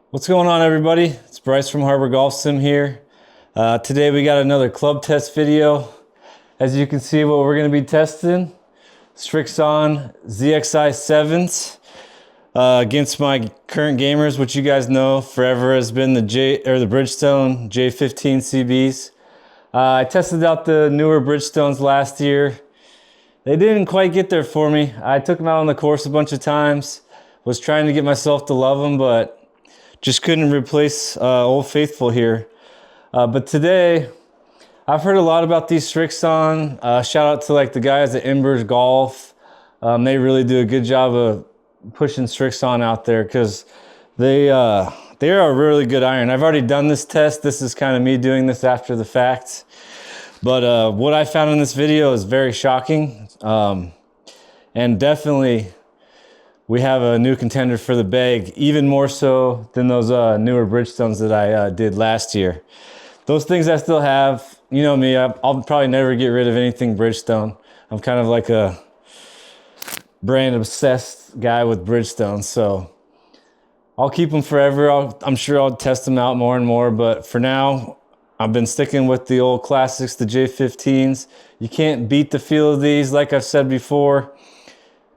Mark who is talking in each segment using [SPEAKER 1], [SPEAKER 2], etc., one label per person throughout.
[SPEAKER 1] What's going on, everybody? It's Bryce from Harbor Golf Sim here. Today we got another club test video. As you can see, what we're going to be testing, Srixon ZXi7s against my current gamers, which you guys know forever has been the Bridgestone J15CBs. I tested out the newer Bridgestones last year. They didn't quite get there for me. I took them out on the course a bunch of times, was trying to get myself to love them, but just couldn't replace Old Faithful here. But today, I've heard a lot about these Srixon. Shout out to like the guys at Embers Golf. They really do a good job of pushing Srixon out there because they are a really good iron. I've already done this test. This is kind of me doing this after the fact. But what I found in this video is very shocking. And definitely we have a new contender for the bag, even more so than those newer Bridgestones that I did last year. Those things I still have. You know me, I'll probably never get rid of anything Bridgestone. I'm kind of like a brand obsessed guy with Bridgestone, so I'll keep them forever. I'm sure I'll test them out more and more, but for now, I've been sticking with the old classics, the J15s. You can't beat the feel of these, like I've said before.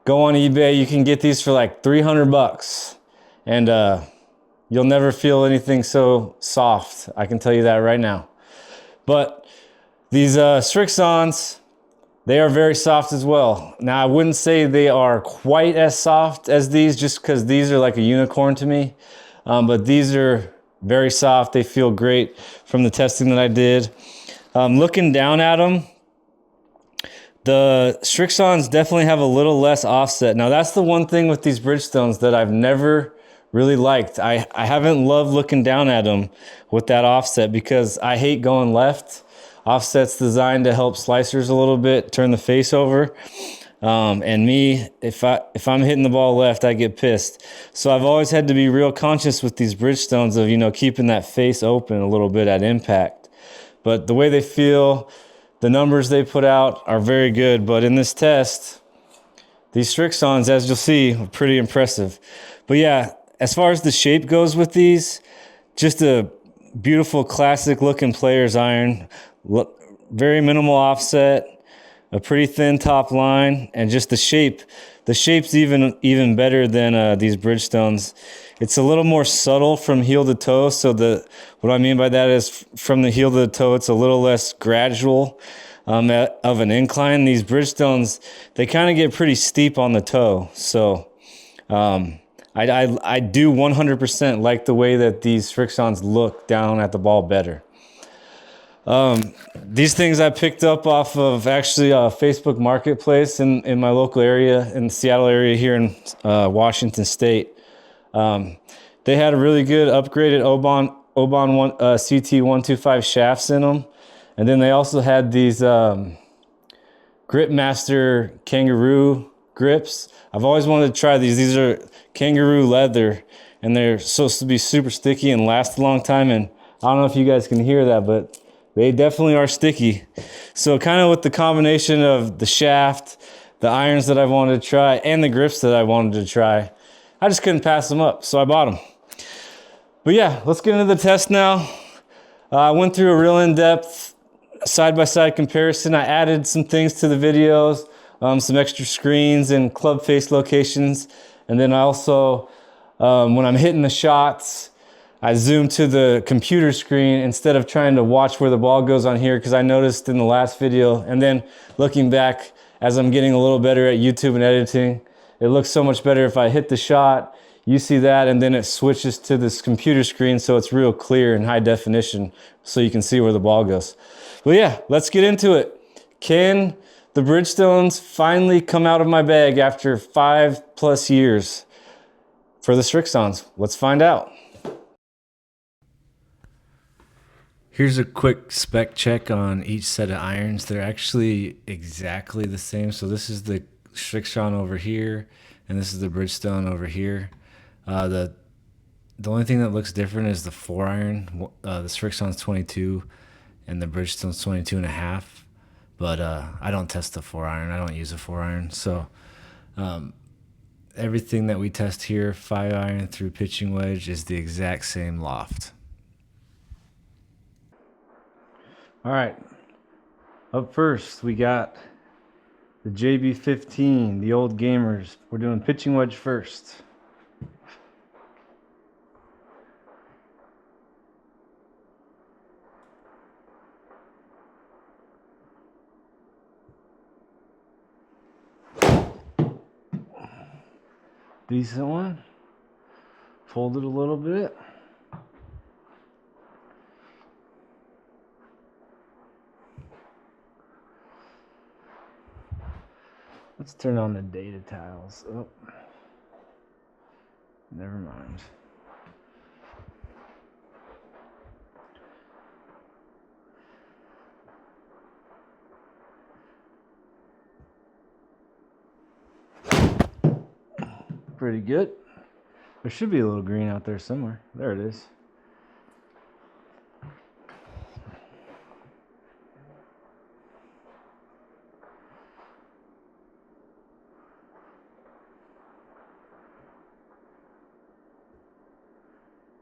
[SPEAKER 1] Go on eBay, you can get these for like 300 bucks. And you'll never feel anything so soft. I can tell you that right now. But these Srixons, they are very soft as well. Now, I wouldn't say they are quite as soft as these, just because these are like a unicorn to me. But these are very soft. They feel great from the testing that I did. Looking down at them, the Srixons definitely have a little less offset. Now, that's the one thing with these Bridgestones that I've never really liked. I haven't loved looking down at them with that offset because I hate going left. Offset's designed to help slicers a little bit, turn the face over. And me, if I'm hitting the ball left, I get pissed. So I've always had to be real conscious with these Bridgestones of, you know, keeping that face open a little bit at impact. But the way they feel, the numbers they put out are very good. But in this test, these Srixons, as you'll see, are pretty impressive. But yeah, as far as the shape goes with these, just a beautiful classic looking player's iron. Very minimal offset, a pretty thin top line, and just the shape. The shape's even better than these Bridgestones. It's a little more subtle from heel to toe. So what I mean by that is from the heel to the toe, it's a little less gradual of an incline. These Bridgestones, they kind of get pretty steep on the toe. So I do 100% like the way that these Srixons look down at the ball better. These things I picked up off of actually a Facebook Marketplace in my local area, in the Seattle area here in Washington State. They had a really good upgraded Oban CT125 shafts in them. And then they also had these Gripmaster Kangaroo grips. I've always wanted to try these. These are kangaroo leather, and they're supposed to be super sticky and last a long time. And I don't know if you guys can hear that, but they definitely are sticky. So kind of with the combination of the shaft, the irons that I wanted to try, and the grips that I wanted to try, I just couldn't pass them up, so I bought them. But yeah, let's get into the test now. I went through a real in-depth side-by-side comparison. I added some things to the videos, some extra screens and club face locations. And then I also, when I'm hitting the shots, I zoom to the computer screen instead of trying to watch where the ball goes on here, because I noticed in the last video, and then looking back as I'm getting a little better at YouTube and editing, it looks so much better if I hit the shot, you see that, and then it switches to this computer screen so it's real clear and high definition so you can see where the ball goes. Well, yeah, let's get into it. Can the Bridgestones finally come out of my bag after 5+ years for the Srixons? Let's find out. Here's a quick spec check on each set of irons. They're actually exactly the same. So this is the Srixon over here, and this is the Bridgestone over here. The only thing that looks different is the 4-iron. The Srixon's 22, and the Bridgestone's 22.5. But I don't test the 4-iron. I don't use a 4-iron. So everything that we test here, 5-iron through pitching wedge, is the exact same loft. All right, up first we got the JB15, the old gamers. We're doing pitching wedge first. Decent one. Fold it a little bit. Let's turn on the data tiles. Oh, never mind. Pretty good. There should be a little green out there somewhere. There it is.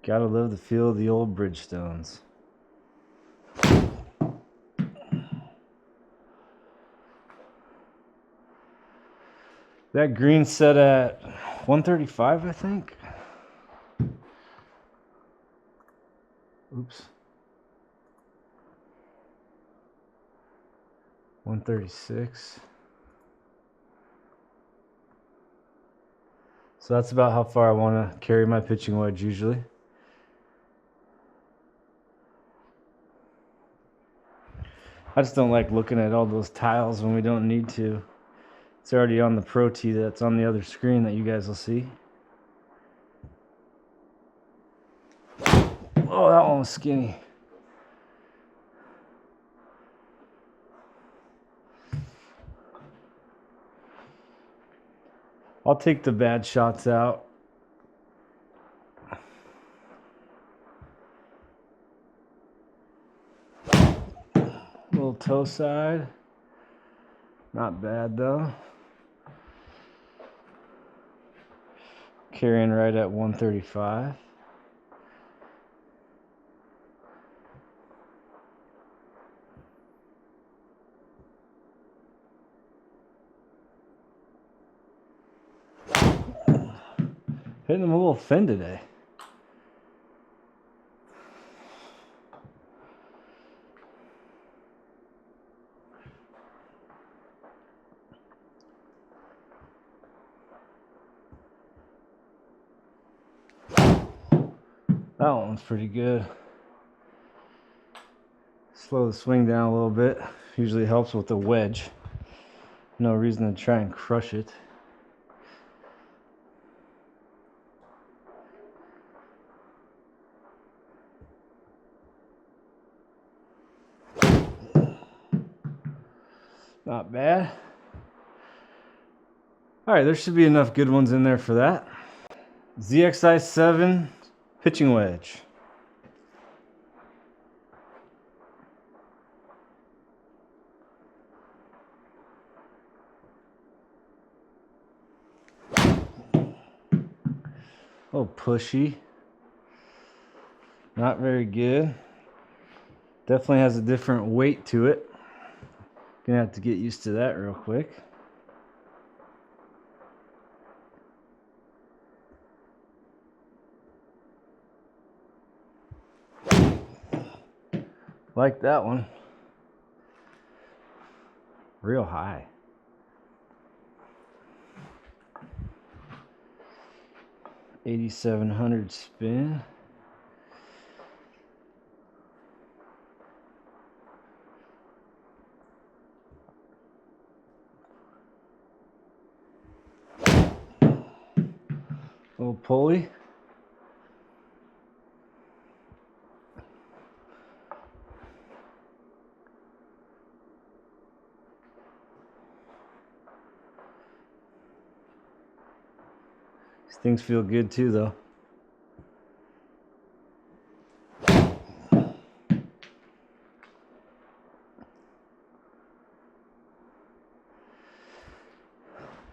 [SPEAKER 1] Gotta love the feel of the old Bridgestones. That green set at 135, I think. Oops. 136. So that's about how far I want to carry my pitching wedge usually. I just don't like looking at all those tiles when we don't need to. It's already on the Protee that's on the other screen that you guys will see. Oh, that one was skinny. I'll take the bad shots out. Little toe side. Not bad though. Carrying right at 135. Hitting them a little thin today. That one's pretty good. Slow the swing down a little bit. Usually helps with the wedge. No reason to try and crush it. Not bad. All right, there should be enough good ones in there for that. ZXi7 pitching wedge. Oh, pushy. Not very good. Definitely has a different weight to it. Gonna have to get used to that real quick. Like that one. Real high. $8,700 spin. Little pulley. These things feel good too, though.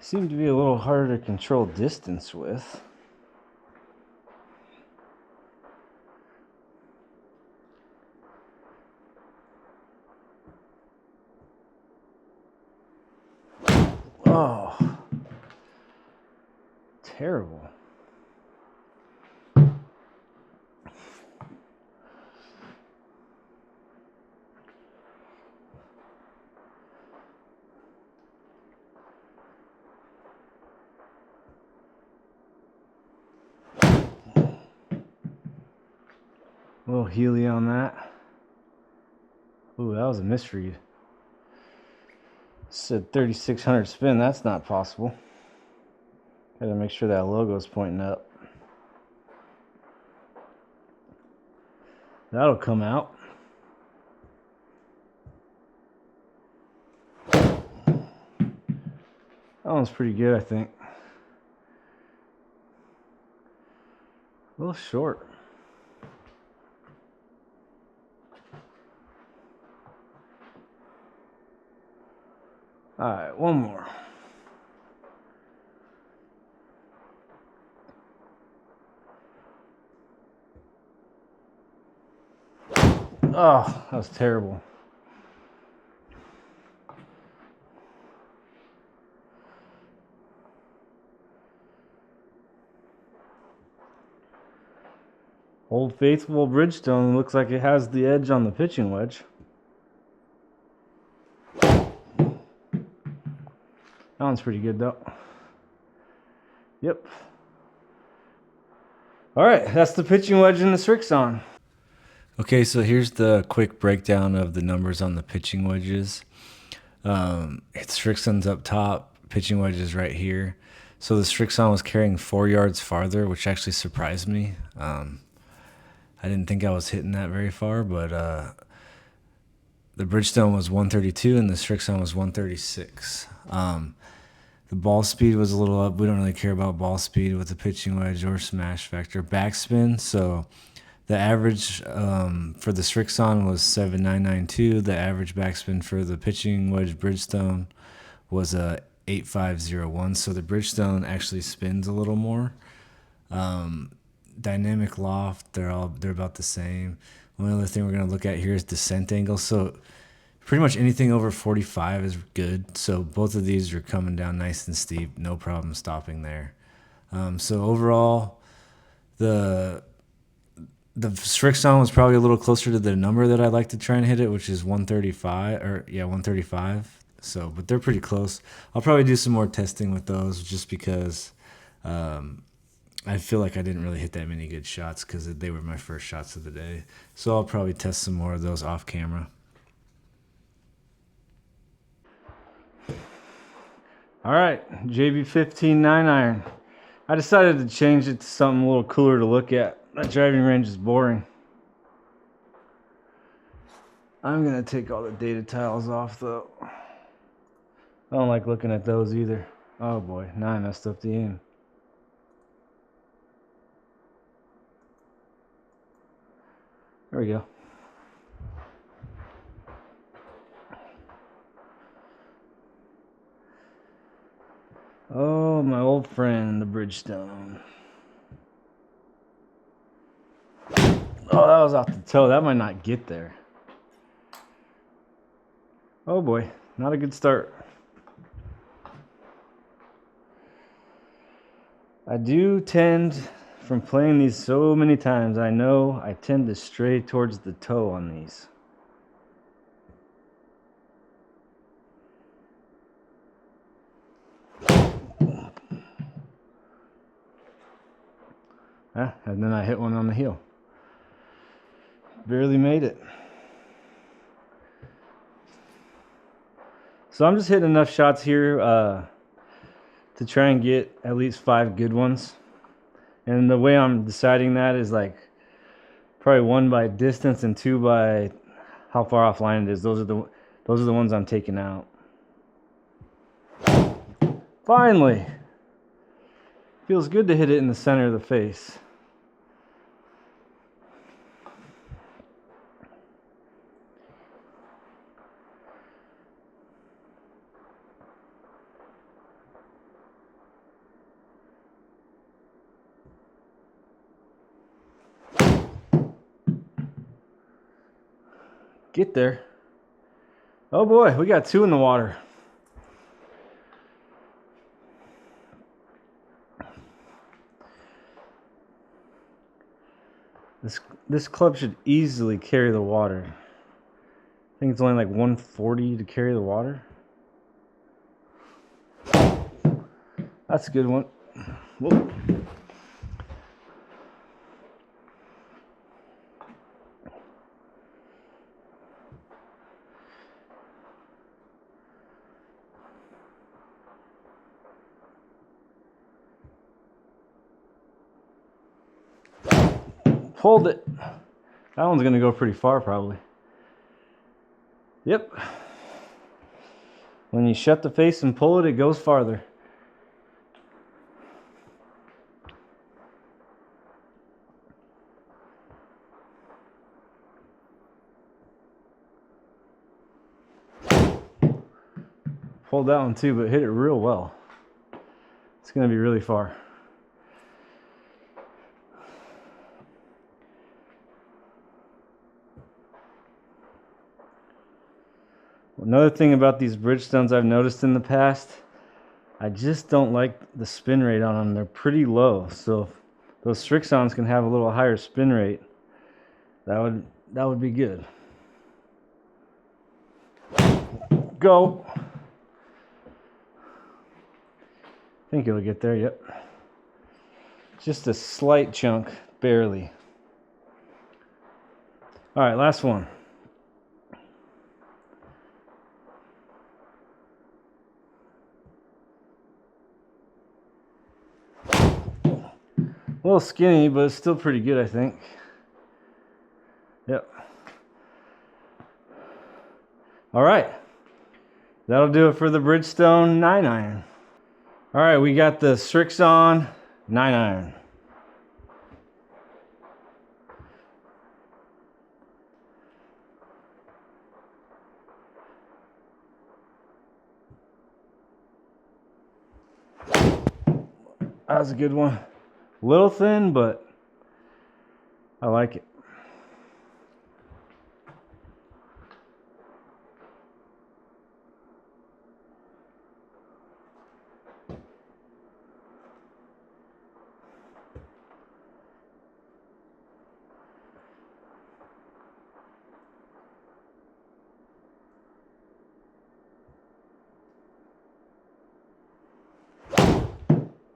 [SPEAKER 1] seem to be a little harder to control distance with. Oh, terrible. A little Healy on that. Ooh, that was a misread. Said 3600 spin. That's not possible. Gotta make sure that logo's pointing up. That'll come out. That one's pretty good, I think. A little short. Alright, one more. Oh, that was terrible. Old Faithful Bridgestone looks like it has the edge on the pitching wedge. That one's pretty good though. Yep. Alright, that's the pitching wedge in the Srixon. Okay, so here's the quick breakdown of the numbers on the pitching wedges. It's Srixons up top, pitching wedges right here. So the Srixon was carrying 4 yards farther, which actually surprised me. I didn't think I was hitting that very far, but the Bridgestone was 132 and the Srixon was 136. The ball speed was a little up. We don't really care about ball speed with the pitching wedge or smash factor. Backspin, so the average for the Srixon was 7.992. The average backspin for the pitching wedge Bridgestone was 8.501. So the Bridgestone actually spins a little more. Dynamic loft, they're about the same. One other thing we're going to look at here is descent angle. So pretty much anything over 45 is good. So both of these are coming down nice and steep. No problem stopping there. So overall, the Srixon was probably a little closer to the number that I'd like to try and hit it, which is 135, 135. So, but they're pretty close. I'll probably do some more testing with those just because I feel like I didn't really hit that many good shots because they were my first shots of the day. So I'll probably test some more of those off camera. All right, JB15 9-iron. I decided to change it to something a little cooler to look at. That driving range is boring. I'm gonna take all the data tiles off though. I don't like looking at those either. Oh boy, now I messed up the aim. There we go. Oh, my old friend, the Bridgestone. Oh, that was off the toe. That might not get there. Oh boy, not a good start. I do tend, from playing these so many times, I know I tend to stray towards the toe on these. And then I hit one on the heel. Barely made it. So I'm just hitting enough shots here to try and get at least 5 good ones. And the way I'm deciding that is like probably 1 by distance and 2 by how far offline it is. Those are the ones I'm taking out. Finally! Feels good to hit it in the center of the face. Get there. Oh boy, we got 2 in the water. This club should easily carry the water. I think it's only like 140 to carry the water. That's a good one. Whoa. Hold it. That one's gonna go pretty far probably. Yep. When you shut the face and pull it, it goes farther. Pulled that one too, but hit it real well. It's gonna be really far. Another thing about these Bridgestones I've noticed in the past, I just don't like the spin rate on them. They're pretty low. So if those Srixons can have a little higher spin rate, that would be good. Go. I think it'll get there, yep. Just a slight chunk, barely. All right, last one. A little skinny, but it's still pretty good, I think. Yep. All right. That'll do it for the Bridgestone 9-iron. All right, we got the Srixon 9-iron. That was a good one. A little thin, but I like it.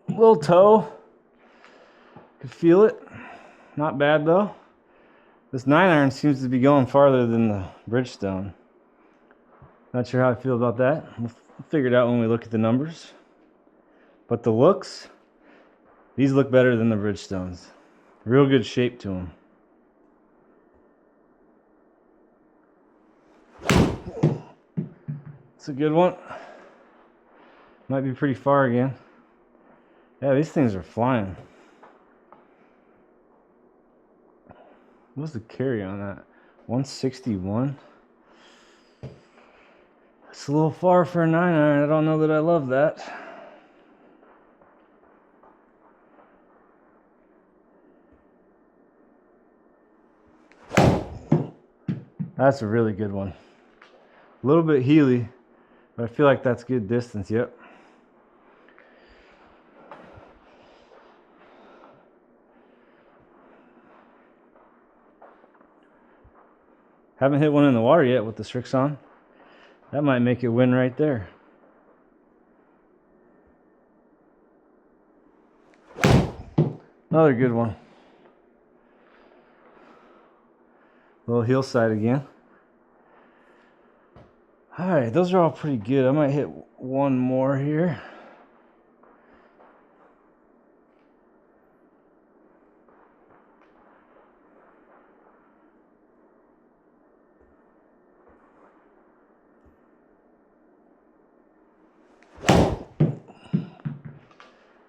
[SPEAKER 1] Little toe. Could feel it. Not bad though. This 9-iron seems to be going farther than the Bridgestone. Not sure how I feel about that. We'll figure it out when we look at the numbers. But the looks, these look better than the Bridgestones. Real good shape to them. It's a good one. Might be pretty far again. Yeah, these things are flying. What's the carry on that? 161? It's a little far for a 9-iron. I don't know that I love that. That's a really good one. A little bit heely, but I feel like that's good distance. Yep. Haven't hit one in the water yet with the Srixon. That might make it win right there. Another good one. Little heel side again. All right, those are all pretty good. I might hit one more here.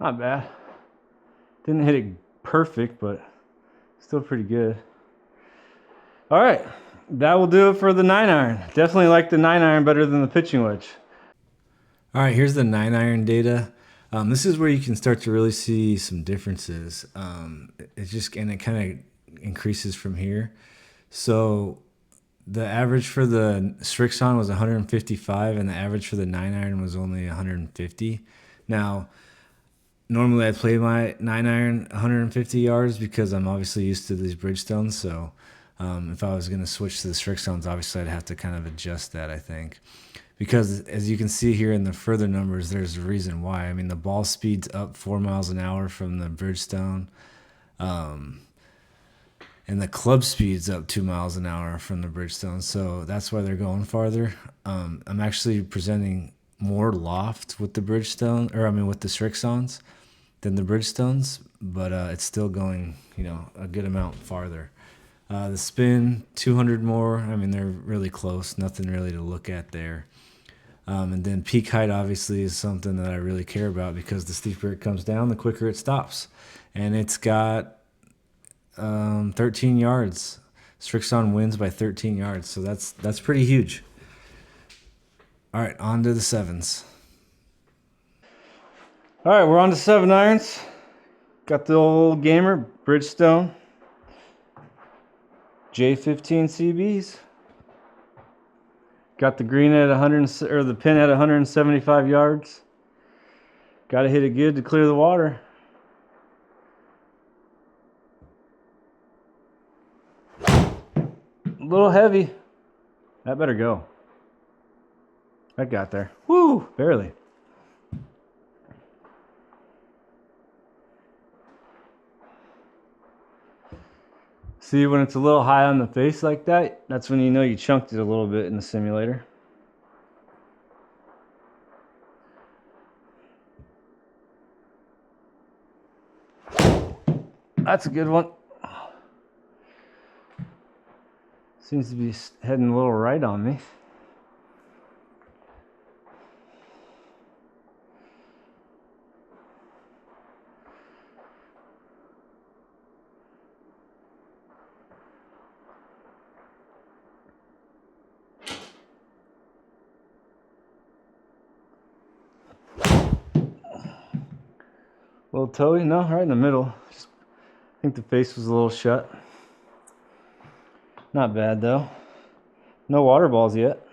[SPEAKER 1] Not bad. Didn't hit it perfect, but still pretty good. All right, that will do it for the 9-iron. Definitely like the 9-iron better than the pitching wedge. All right, here's the 9-iron data. This is where you can start to really see some differences. It kind of increases from here. So The average for the Srixon was 155, and the average for the 9-iron was only 150. Now, normally I play my 9-iron 150 yards because I'm obviously used to these Bridgestones. So if I was going to switch to the Srixons, obviously I'd have to kind of adjust that, I think. Because as you can see here in the further numbers, there's a reason why. I mean, the ball speed's up 4 miles an hour from the Bridgestone. And the club speed's up 2 miles an hour from the Bridgestone. So that's why they're going farther. I'm actually presenting more loft with the Bridgestone, or I mean with the Srixons than the Bridgestones, but it's still going, you know, a good amount farther. The spin, 200 more. I mean, they're really close. Nothing really to look at there. And then peak height obviously is something that I really care about because the steeper it comes down, the quicker it stops. And it's got 13 yards. Srixon wins by 13 yards, so that's pretty huge. All right, on to the 7s. All right, we're on to 7-irons. Got the old gamer Bridgestone J15CBs. Got the green at 100, or the pin at 175 yards. Got to hit it good to clear the water. A little heavy. That better go. That got there. Woo, barely. See, when it's a little high on the face like that, that's when you know you chunked it a little bit in the simulator. That's a good one. Seems to be heading a little right on me. A little toey? No, right in the middle. Just, I think the face was a little shut. Not bad though. No water balls yet.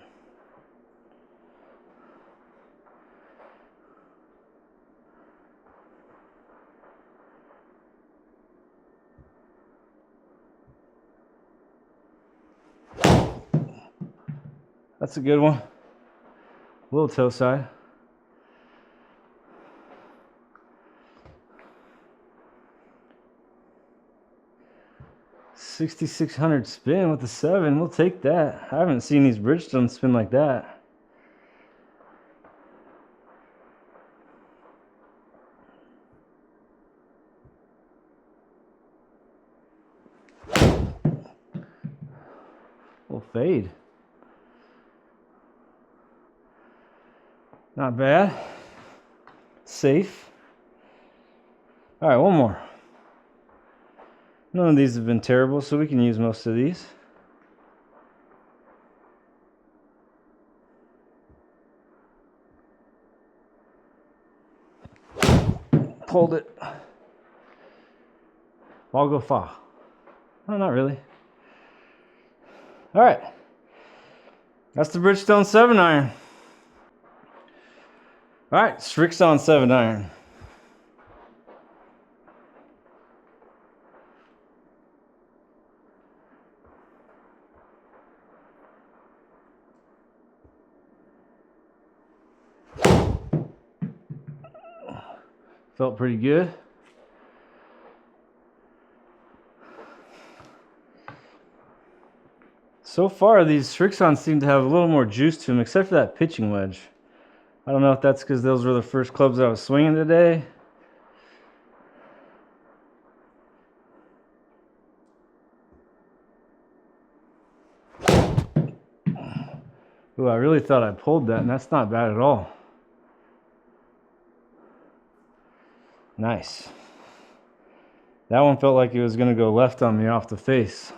[SPEAKER 1] That's a good one. A little toe side. $6,600 spin with the 7. We'll take that. I haven't seen these Bridgestone spin like that. Little fade. Not bad. Safe. All right, one more. None of these have been terrible, so we can use most of these. Pulled it. Ball go far. No, not really. All right. That's the Bridgestone 7-iron. All right, Srixon 7-iron. Felt pretty good. So far, these Srixons seem to have a little more juice to them, except for that pitching wedge. I don't know if that's because those were the first clubs I was swinging today. Ooh, I really thought I pulled that, and that's not bad at all. Nice. That one felt like it was going to go left on me off the face.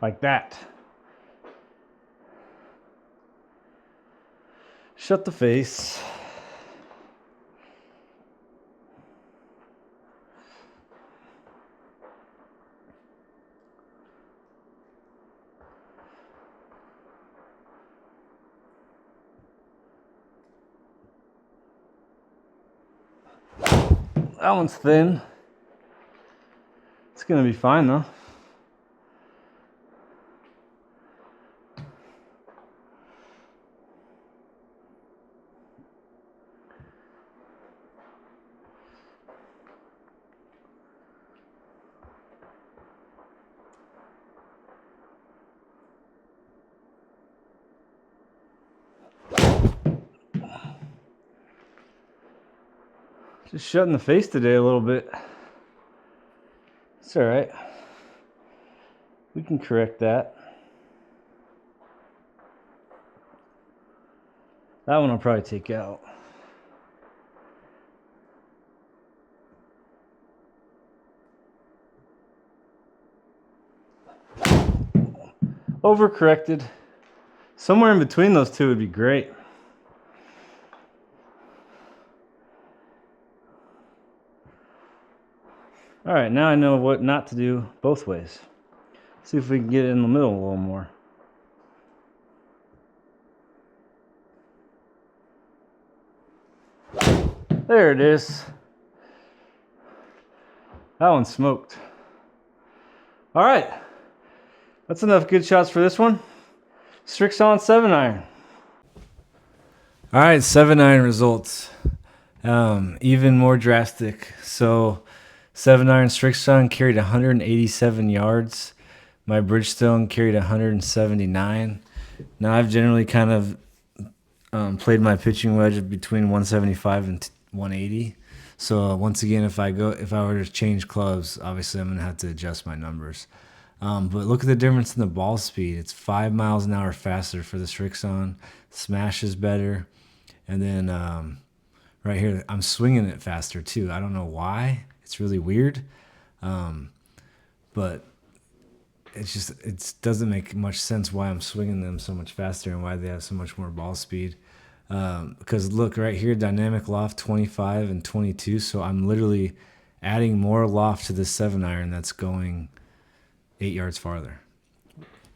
[SPEAKER 1] Like that. Shut the face. That one's thin. It's gonna be fine though. Just shut in the face today a little bit. It's all right. We can correct that. That one I'll probably take out. Overcorrected. Somewhere in between those two would be great. All right, now I know what not to do both ways. See if we can get it in the middle a little more. There it is. That one smoked. All right, that's enough good shots for this one. Srixon 7-iron. All right, 7-iron results. Even more drastic. So 7-iron Srixon carried 187 yards. My Bridgestone carried 179. Now I've generally kind of played my pitching wedge between 175 and 180. So once again, if I were to change clubs, obviously I'm gonna have to adjust my numbers. But look at the difference in the ball speed. It's 5 miles an hour faster for the Srixon. Smash is better, and then right here I'm swinging it faster too. I don't know why. It's really weird, but it doesn't make much sense why I'm swinging them so much faster and why they have so much more ball speed. Because look right here, dynamic loft 25 and 22. So I'm literally adding more loft to the 7-iron that's going 8 yards farther.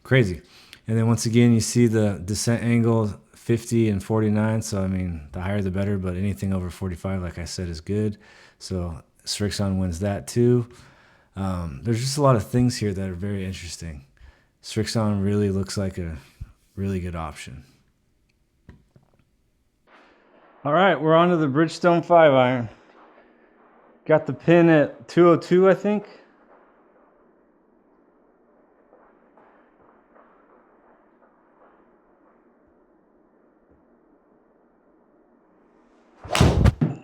[SPEAKER 1] Crazy. And then once again, you see the descent angle 50 and 49. So I mean, the higher the better, but anything over 45, like I said, is good. So Srixon wins that too. There's just a lot of things here that are very interesting. Srixon really looks like a really good option. All right, we're on to the Bridgestone 5-iron. Got the pin at 202, I think.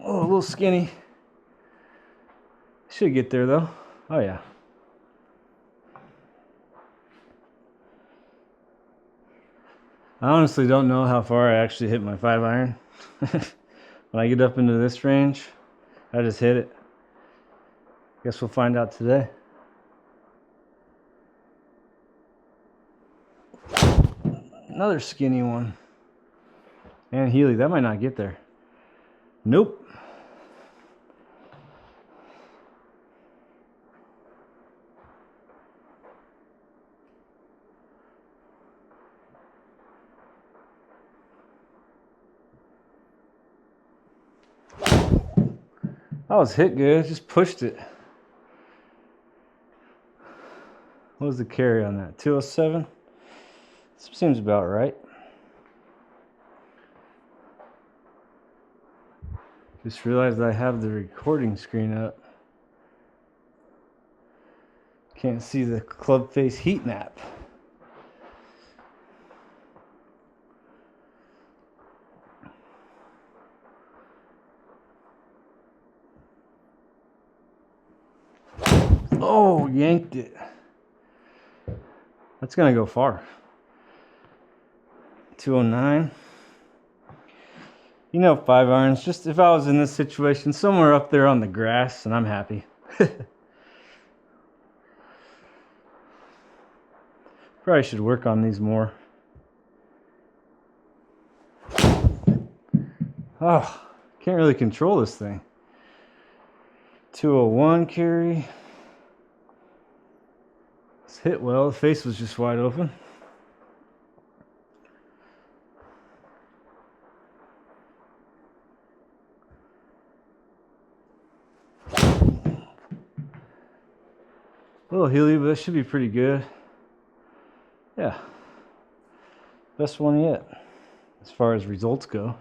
[SPEAKER 1] Oh, a little skinny. Should get there though. Oh yeah. I honestly don't know how far I actually hit my 5-iron. When I get up into this range, I just hit it. Guess we'll find out today. Another skinny one. And Healy, that might not get there. Nope. That was hit good, just pushed it. What was the carry on that? 207? Seems about right. Just realized I have the recording screen up. Can't see the club face heat map. Oh, yanked it. That's gonna go far. 209. You know, 5-irons, just if I was in this situation, somewhere up there on the grass, and I'm happy. Probably should work on these more. Oh, can't really control this thing. 201 carry. It's hit well. The face was just wide open. A little hilly, but it should be pretty good. Yeah. Best one yet, as far as results go.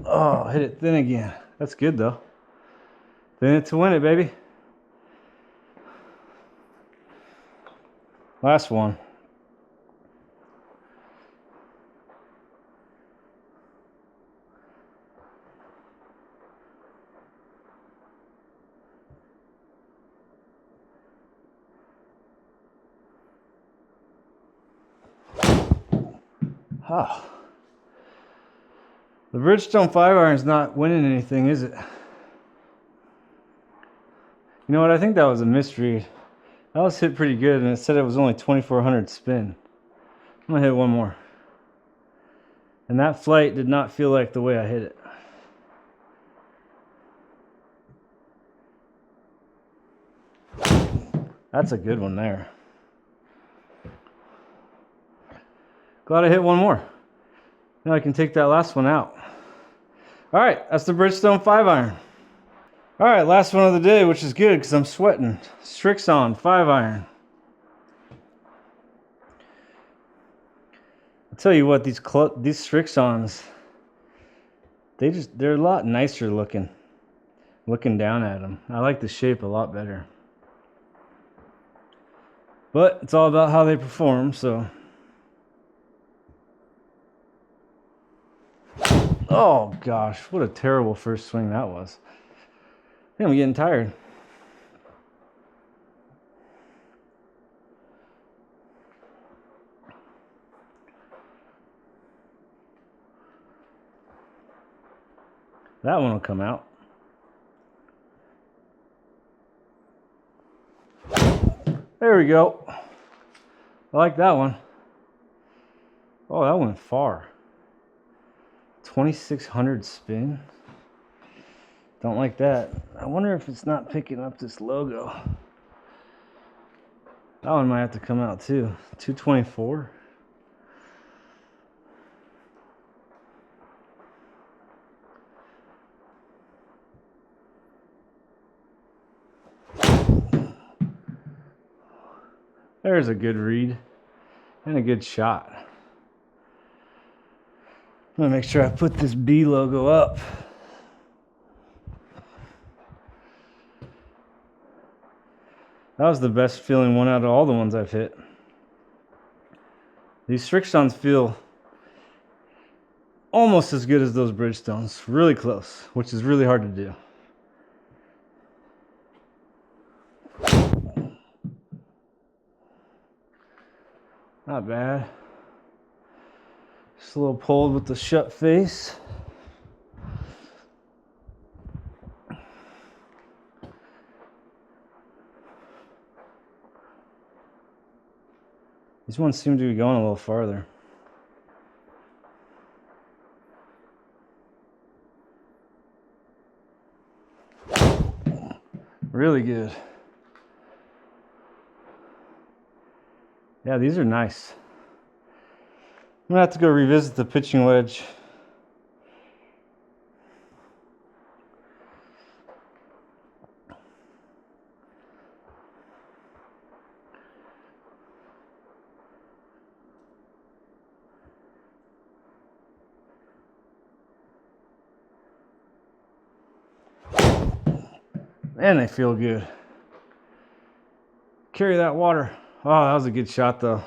[SPEAKER 1] Oh, hit it thin again. That's good though. Thin it to win it, baby. Last one. Oh. The Bridgestone 5-iron's not winning anything, is it? You know what? I think that was a misread. That was hit pretty good, and it said it was only 2400 spin. I'm gonna hit one more. And that flight did not feel like the way I hit it. That's a good one there. Glad I hit one more. Now I can take that last one out. All right, that's the Bridgestone 5-iron. All right, last one of the day, which is good because I'm sweating. Srixon 5-iron. I'll tell you what, these Srixons, they're a lot nicer looking down at them. I like the shape a lot better. But it's all about how they perform, so. Oh gosh, what a terrible first swing that was. I think I'm getting tired. That one will come out. There we go. I like that one. Oh, that went far. 2600 spin. Don't like that. I wonder if it's not picking up this logo. That one might have to come out too. 224. There's a good read and a good shot. I'm gonna make sure I put this B logo up. That was the best feeling one out of all the ones I've hit. These Srixons feel almost as good as those Bridgestones. Really close, which is really hard to do. Not bad. Just a little pulled with the shut face. These ones seem to be going a little farther. Really good. Yeah, these are nice. I'm gonna have to go revisit the pitching wedge. Man, they feel good. Carry that water. Oh, that was a good shot though.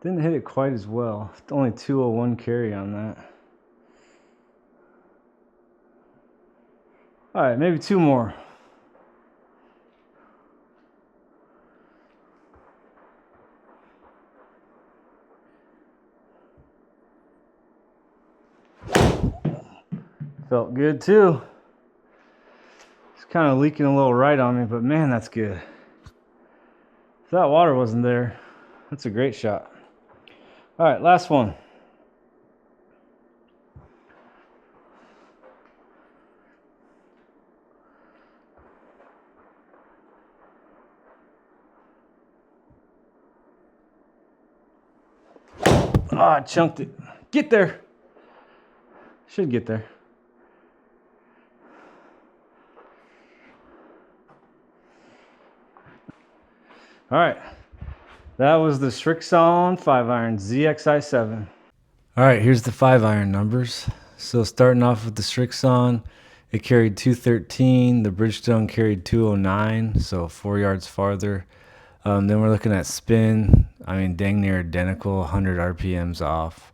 [SPEAKER 1] Didn't hit it quite as well. Only 201 carry on that. All right, maybe two more. Felt good too. kind of leaking a little right on me, but man, that's good. If that water wasn't there, that's a great shot. All right, last one. Ah, I chunked it. Get there. Should get there. All right. That was the Srixon 5-iron ZXi7. All right, here's the 5-iron numbers. So starting off with the Srixon, it carried 213. The Bridgestone carried 209, so 4 yards farther. Then we're looking at spin. I mean, dang near identical, 100 RPMs off.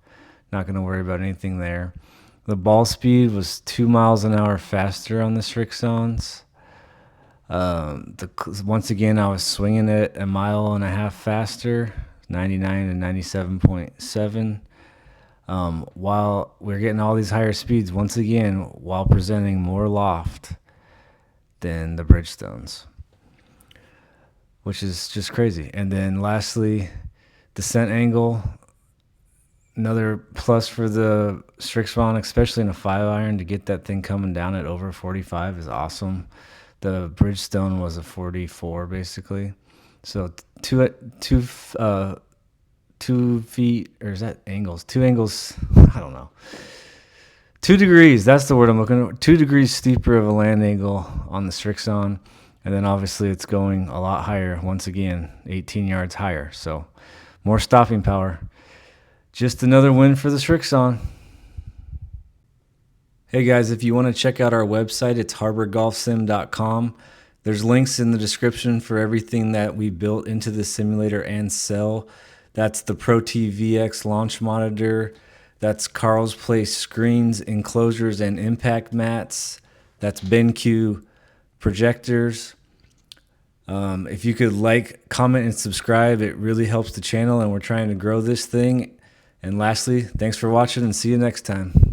[SPEAKER 1] Not going to worry about anything there. The ball speed was 2 miles an hour faster on the Srixons. Once again, I was swinging it 1.5 miles faster, 99 and 97.7. While we're getting all these higher speeds, once again, while presenting more loft than the Bridgestones, which is just crazy. And then lastly, descent angle, another plus for the Srixon, especially in a 5-iron, to get that thing coming down at over 45 is awesome. The Bridgestone was a 44 basically. So 2 feet, or is that angles? 2 angles, I don't know. 2 degrees, that's the word I'm looking for. 2 degrees steeper of a land angle on the Srixon. And then obviously it's going a lot higher, once again, 18 yards higher. So more stopping power. Just another win for the Srixon. Hey guys, if you want to check out our website, it's harborgolfsim.com. There's links in the description for everything that we built into the simulator and sell. That's the Protee VX launch monitor. That's Carl's Place screens, enclosures, and impact mats. That's BenQ projectors. If you could like, comment, and subscribe, it really helps the channel, and we're trying to grow this thing. And lastly, thanks for watching, and see you next time.